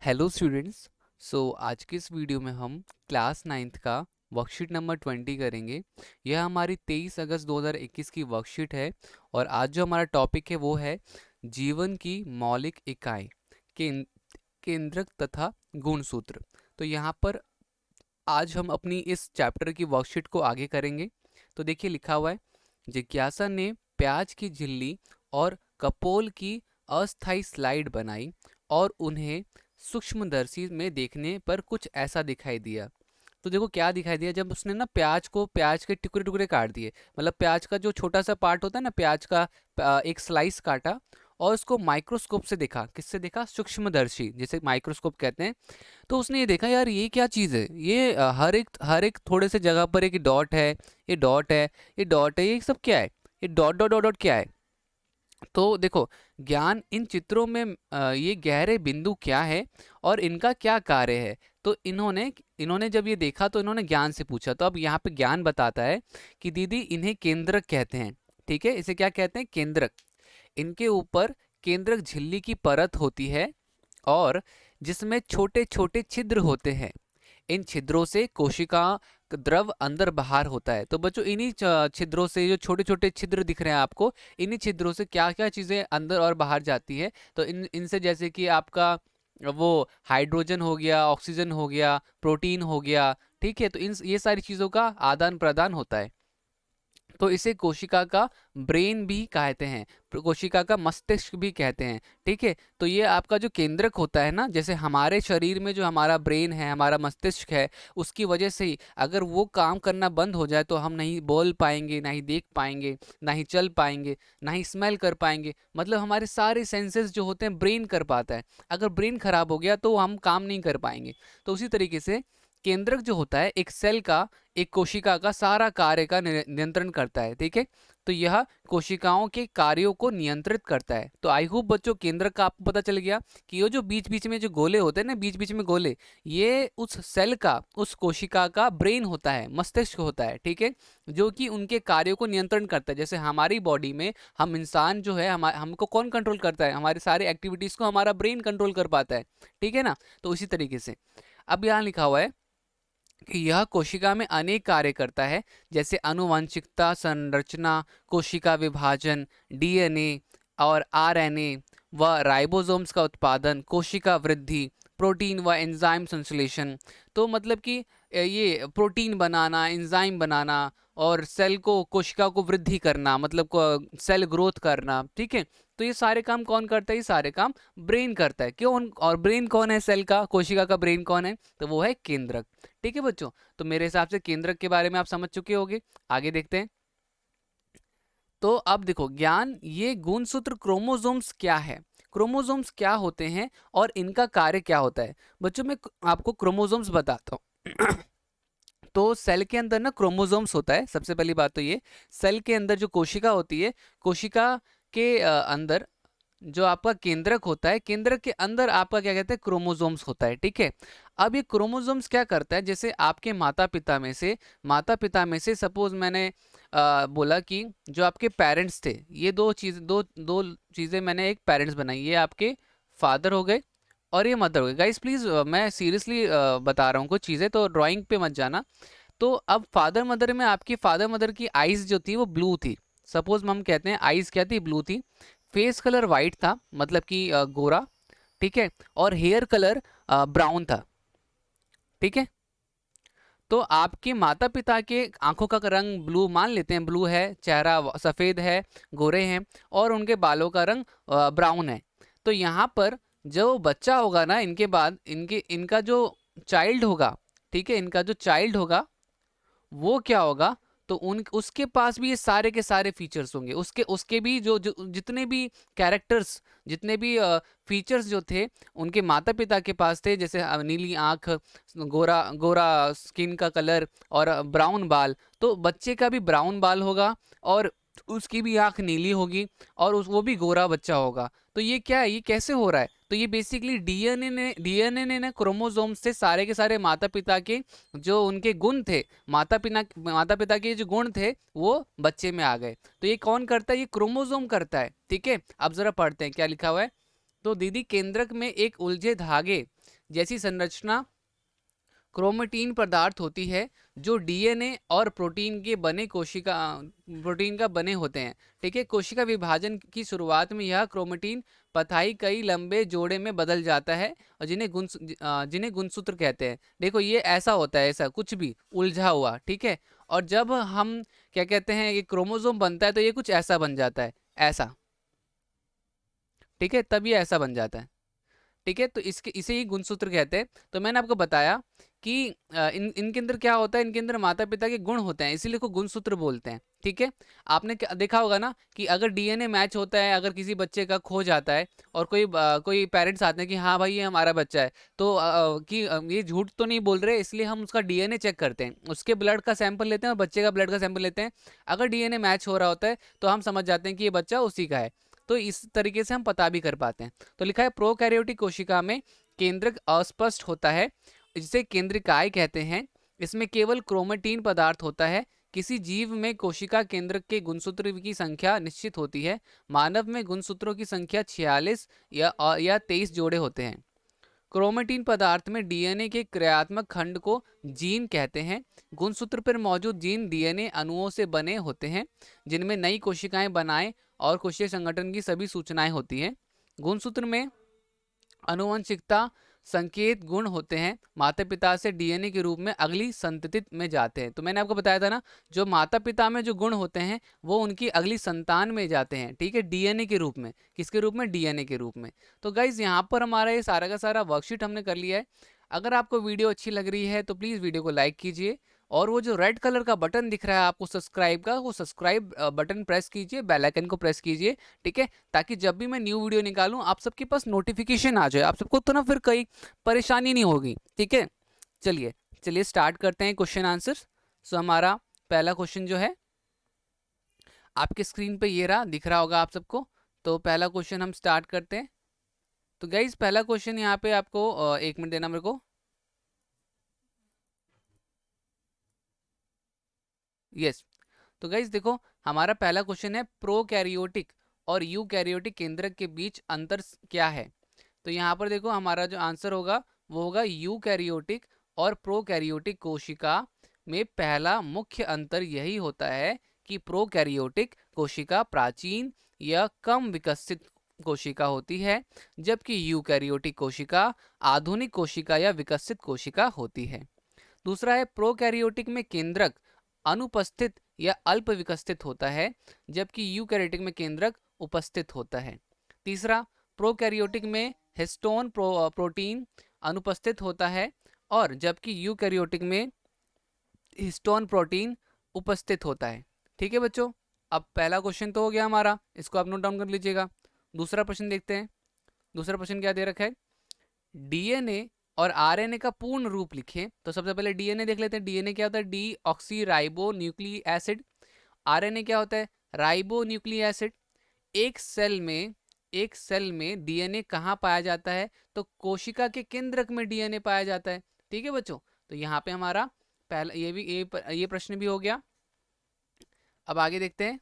Hello students. आज की इस वीडियो में हम क्लास नाइन्थ का वर्कशीट नंबर 20 करेंगे। यह हमारी 23 अगस्त 2021 की वर्कशीट है और आज जो हमारा टॉपिक है वो है जीवन की मौलिक इकाई, कें, केंद्रक तथा गुणसूत्र। तो यहाँ पर आज हम अपनी इस चैप्टर की वर्कशीट को आगे करेंगे। तो देखिए लिखा हुआ है, जिज्ञासा ने प्याज की झिल्ली और कपोल की अस्थाई स्लाइड बनाई और उन्हें सूक्ष्मदर्शी में देखने पर कुछ ऐसा दिखाई दिया। तो देखो क्या दिखाई दिया, जब उसने ना प्याज के टुकड़े टुकड़े काट दिए, मतलब प्याज का जो छोटा सा पार्ट होता है ना, प्याज का एक स्लाइस काटा और उसको माइक्रोस्कोप से देखा। किससे देखा? सूक्ष्मदर्शी, जिसे माइक्रोस्कोप कहते हैं। तो उसने ये देखा, यार ये क्या चीज़ है, ये हर एक थोड़े से जगह पर एक डॉट है, ये डॉट है, ये डॉट है, ये सब क्या है, ये डॉट डॉट डॉट डॉट क्या है। तो देखो, ज्ञान इन चित्रों में ये गहरे बिंदु क्या है और इनका क्या कार्य है। तो इन्होंने इन्होंने जब ये देखा तो इन्होंने ज्ञान से पूछा। तो अब यहाँ पे ज्ञान बताता है कि दीदी इन्हें केंद्रक कहते हैं। ठीक है, इसे क्या कहते हैं? केंद्रक। इनके ऊपर केंद्रक झिल्ली की परत होती है और जिसमें छोटे छोटे छिद्र होते हैं। इन छिद्रों से कोशिका द्रव अंदर बाहर होता है। तो बच्चों, इन्हीं छिद्रों से, जो छोटे छोटे छिद्र दिख रहे हैं आपको, इन्हीं छिद्रों से क्या क्या चीज़ें अंदर और बाहर जाती है। तो इनसे जैसे कि आपका वो हाइड्रोजन हो गया, ऑक्सीजन हो गया, प्रोटीन हो गया। ठीक है, तो इन ये सारी चीज़ों का आदान प्रदान होता है। तो इसे कोशिका का ब्रेन भी कहते हैं, कोशिका का मस्तिष्क भी कहते हैं। ठीक है, तो ये आपका जो केंद्रक होता है ना, जैसे हमारे शरीर में जो हमारा ब्रेन है, हमारा मस्तिष्क है, उसकी वजह से ही अगर वो काम करना बंद हो जाए तो हम नहीं बोल पाएंगे, ना ही देख पाएंगे, ना ही चल पाएंगे, ना ही स्मेल कर पाएंगे। मतलब हमारे सारे सेंसेस जो होते हैं ब्रेन कर पाता है। अगर ब्रेन खराब हो गया तो हम काम नहीं कर पाएंगे। तो उसी तरीके से केंद्रक जो होता है एक सेल का, एक कोशिका का सारा कार्य का नियंत्रण करता है। ठीक है, तो यह कोशिकाओं के कार्यों को नियंत्रित करता है। तो आई होप बच्चों, केंद्रक का आपको पता चल गया कि ये जो बीच बीच में जो गोले होते हैं ना, बीच बीच में गोले, ये उस सेल का, उस कोशिका का ब्रेन होता है, मस्तिष्क होता है। ठीक है, जो कि उनके कार्यों को नियंत्रण करता है। जैसे हमारी बॉडी में हम इंसान जो है, हमको कौन कंट्रोल करता है? हमारे सारे एक्टिविटीज को हमारा ब्रेन कंट्रोल कर पाता है। ठीक है ना? तो उसी तरीके से अब यहाँ लिखा हुआ है कि यह कोशिका में अनेक कार्य करता है, जैसे आनुवंशिकता, संरचना, कोशिका विभाजन, डीएनए और आरएनए व राइबोसोम्स का उत्पादन, कोशिका वृद्धि, प्रोटीन व एंजाइम संश्लेषण। तो मतलब कि ये प्रोटीन बनाना, एंजाइम बनाना और सेल को, कोशिका को वृद्धि करना, मतलब सेल ग्रोथ करना। ठीक है, तो ये सारे काम कौन करता है? ये सारे काम ब्रेन करता है। क्यों? और ब्रेन कौन है? सेल का, कोशिका का ब्रेन कौन है? तो वो है केंद्रक। ठीक है बच्चों, तो मेरे हिसाब से केंद्रक के बारे में आप समझ चुके होंगे। आगे देखते हैं। तो अब देखो, ज्ञान ये गुणसूत्र क्रोमोसोम्स क्या है, क्रोमोसोम्स क्या होते हैं और इनका कार्य क्या होता है। बच्चों, मैं आपको क्रोमोसोम्स बताता हूँ। तो सेल के अंदर ना क्रोमोसोम्स होता है। सबसे पहली बात तो ये, सेल के अंदर जो कोशिका होती है, कोशिका के अंदर जो आपका केंद्रक होता है, केंद्रक के अंदर आपका क्या कहते हैं? क्रोमोसोम्स होता है। ठीक है, अब ये क्रोमोसोम्स क्या करता है, जैसे आपके माता पिता में से सपोज मैंने बोला कि जो आपके पेरेंट्स थे, ये दो चीज़ें मैंने एक पेरेंट्स बनाई, ये आपके फादर हो गए और ये मदर हो गई। गाइस प्लीज़, मैं सीरियसली बता रहा हूँ कुछ चीज़ें, तो ड्राइंग पे मत जाना। तो अब फादर मदर में आपकी फादर मदर की आईज जो थी वो ब्लू थी। सपोज हम कहते हैं आईज क्या थी? ब्लू थी। फेस कलर वाइट था, मतलब कि गोरा। ठीक है, और हेयर कलर ब्राउन था। ठीक है, तो आपके माता पिता के आंखों का रंग ब्लू मान लेते हैं, ब्लू है, चेहरा सफ़ेद है, गोरे हैं, और उनके बालों का रंग ब्राउन है। तो यहाँ पर जो बच्चा होगा ना, इनके बाद इनका जो चाइल्ड होगा, ठीक है, इनका जो चाइल्ड होगा वो क्या होगा? तो उन उसके पास भी ये सारे के सारे फीचर्स होंगे। उसके उसके भी जो जितने भी कैरेक्टर्स, जितने भी फीचर्स जो थे, उनके माता पिता के पास थे। जैसे नीली आँख, गोरा गोरा स्किन का कलर और ब्राउन बाल। तो बच्चे का भी ब्राउन बाल होगा और उसकी भी आँख नीली होगी और वो भी गोरा बच्चा होगा। तो ये क्या है? ये कैसे हो रहा है? तो ये बेसिकली डीएनए ने ना क्रोमोसोम से सारे के सारे माता पिता के जो उनके गुण थे, माता पिता के जो गुण थे वो बच्चे में आ गए। तो ये कौन करता है? ये क्रोमोसोम करता है। ठीक है, अब जरा पढ़ते हैं क्या लिखा हुआ है। तो दीदी, केंद्रक में एक उलझे धागे जैसी संरचना क्रोमेटिन पदार्थ होती है जो डीएनए और प्रोटीन का बने होते हैं। ठीक है, कोशिका विभाजन की शुरुआत में यह क्रोमेटिन पथाई कई लंबे जोड़े में बदल जाता है और जिन्हें गुणसूत्र कहते हैं। देखो ये ऐसा होता है, ऐसा कुछ भी उलझा हुआ, ठीक है। और जब हम क्या कहते हैं ये क्रोमोसोम बनता है तो ये कुछ ऐसा बन जाता है, ऐसा, ठीक है, तब ये ऐसा बन जाता है। ठीक है, तो इसे ही गुणसूत्र कहते हैं। तो मैंने आपको बताया कि इनके अंदर क्या होता है, इनके अंदर माता पिता के गुण होते हैं, इसीलिए को गुणसूत्र बोलते हैं। ठीक है, आपने देखा होगा ना कि अगर डीएनए मैच होता है, अगर किसी बच्चे का खो जाता है और कोई पेरेंट्स आते हैं कि हाँ भाई ये हमारा बच्चा है, तो ये झूठ तो नहीं बोल रहे, इसलिए हम उसका डीएनए चेक करते हैं, उसके ब्लड का सैंपल लेते हैं और बच्चे का ब्लड का सैंपल लेते हैं। अगर डीएनए मैच हो रहा होता है तो हम समझ जाते हैं कि ये बच्चा उसी का है। तो इस तरीके से हम पता भी कर पाते हैं। तो लिखा है प्रोकैरियोटिक कोशिका में केंद्रक अस्पष्ट होता है, जिसे केंद्रिकाय कहते हैं। इसमें केवल क्रोमेटिन पदार्थ होता है। किसी जीव में कोशिका केंद्रक के गुणसूत्र की संख्या निश्चित होती है। मानव में गुणसूत्रों की संख्या 46 या 23 जोड़े होते हैं। क्रोमेटिन पदार्थ में डीएनए के क्रियात्मक खंड को जीन कहते हैं। गुणसूत्र पर मौजूद जीन डीएनए अणुओं से बने होते हैं, जिनमें नई कोशिकाएं बनाए और कोशिकीय संगठन की सभी सूचनाएं होती हैं। गुणसूत्र में आनुवंशिकता संकेत गुण होते हैं, माता पिता से डीएनए के रूप में अगली संतति में जाते हैं। तो मैंने आपको बताया था ना, जो माता पिता में जो गुण होते हैं वो उनकी अगली संतान में जाते हैं। ठीक है, डीएनए के रूप में, किसके रूप में, डीएनए के रूप में। तो गाइज यहाँ पर हमारा ये सारा का सारा वर्कशीट हमने कर लिया है। अगर आपको वीडियो अच्छी लग रही है तो प्लीज़ वीडियो को लाइक कीजिए, और वो जो रेड कलर का बटन दिख रहा है आपको सब्सक्राइब का, वो सब्सक्राइब बटन प्रेस कीजिए, बेल आइकन को प्रेस कीजिए। ठीक है, ताकि जब भी मैं न्यू वीडियो निकालूं आप सबके पास नोटिफिकेशन आ जाए, आप सबको तो ना फिर कोई परेशानी नहीं होगी। ठीक है, चलिए चलिए स्टार्ट करते हैं क्वेश्चन आंसर। सो हमारा पहला क्वेश्चन जो है आपके स्क्रीन पे ये रहा, दिख रहा होगा आप सबको। तो पहला क्वेश्चन हम स्टार्ट करते हैं। तो गाइज पहला क्वेश्चन यहाँ पे आपको 1 मिनट देना मेरे को। यस, तो गाइज देखो हमारा पहला क्वेश्चन है प्रोकैरियोटिक और यूकैरियोटिक केंद्रक के बीच अंतर क्या है। तो यहाँ पर देखो हमारा जो आंसर होगा वो होगा यूकैरियोटिक और प्रोकैरियोटिक कोशिका में पहला मुख्य अंतर यही होता है कि प्रोकैरियोटिक कोशिका प्राचीन या कम विकसित कोशिका होती है, जबकि यूकैरियोटिक कोशिका आधुनिक कोशिका या विकसित कोशिका होती है। दूसरा है प्रोकैरियोटिक में केंद्रक अनुपस्थित या अल्प विकसित होता है, जबकि यूकैरियोटिक में केंद्रक उपस्थित होता है। तीसरा, प्रोकैरियोटिक में हिस्टोन प्रोटीन अनुपस्थित होता है, और जबकि यूकैरियोटिक में हिस्टोन प्रोटीन उपस्थित होता है। ठीक है बच्चों, अब पहला क्वेश्चन तो हो गया हमारा, इसको आप नोट डाउन कर लीजिएगा। दूसरा प्रश्न देखते हैं। दूसरा प्रश्न क्या दे रखा है, डीएनए और आरएनए का पूर्ण रूप लिखें। तो सबसे पहले डीएनए देख लेते हैं। डीएनए क्या होता है, D oxy ribo nucleic acid. RNA क्या होता है, राइबो न्यूक्लिक एसिड। एक सेल में डीएनए कहाँ पाया जाता है, तो कोशिका के केंद्रक में डीएनए पाया जाता है। ठीक है बच्चों, तो यहाँ पे हमारा पहला ये प्रश्न भी हो गया। अब आगे देखते हैं।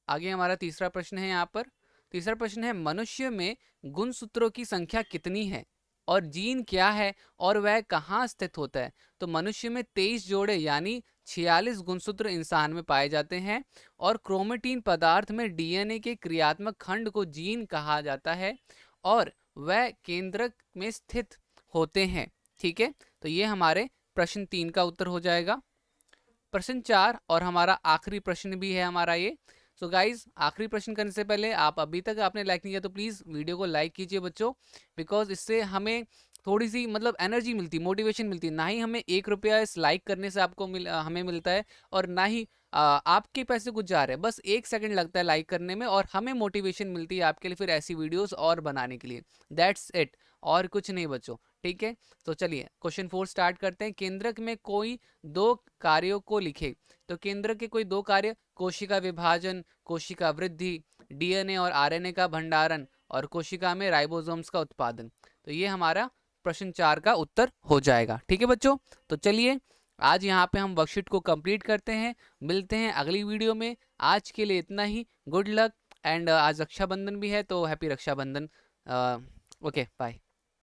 आगे हमारा तीसरा प्रश्न है। यहाँ पर तीसरा प्रश्न है, मनुष्य में गुणसूत्रों की संख्या कितनी है और जीन क्या है और वह कहाँ स्थित होता है। तो मनुष्य में 23 जोड़े यानी 46 गुणसूत्र इंसान में पाए जाते हैं, और क्रोमेटिन पदार्थ में डीएनए के क्रियात्मक खंड को जीन कहा जाता है, और वह केंद्रक में स्थित होते हैं। ठीक है, तो ये हमारे प्रश्न 3 का उत्तर हो जाएगा। प्रश्न 4 और हमारा आखिरी प्रश्न भी है हमारा ये। सो गाइज, आखिरी प्रश्न करने से पहले आप अभी तक आपने लाइक नहीं किया तो प्लीज़ वीडियो को लाइक कीजिए बच्चों, बिकॉज इससे हमें थोड़ी सी मतलब एनर्जी मिलती, मोटिवेशन मिलती है। ना ही हमें 1 रुपया इस लाइक करने से आपको हमें मिलता है, और ना ही आपके पैसे कुछ जा रहे हैं, बस 1 सेकंड लगता है लाइक करने में, और हमें मोटिवेशन मिलती है आपके लिए फिर ऐसी वीडियोस और बनाने के लिए। दैट्स इट, और कुछ नहीं बच्चों। ठीक है, तो चलिए क्वेश्चन 4 स्टार्ट करते हैं। केंद्रक में कोई 2 कार्यों को लिखे। तो केंद्रक के कोई 2 कार्य, कोशिका विभाजन, कोशिका वृद्धि, डीएनए और आरएनए का भंडारण, और कोशिका में राइबोसोम्स का उत्पादन। तो ये हमारा प्रश्न 4 का उत्तर हो जाएगा। ठीक है बच्चों, तो चलिए आज यहाँ पे हम वर्कशीट को कंप्लीट करते हैं। मिलते हैं अगली वीडियो में। आज के लिए इतना ही। गुड लक, एंड आज रक्षाबंधन भी है तो हैप्पी रक्षाबंधन। Okay, bye.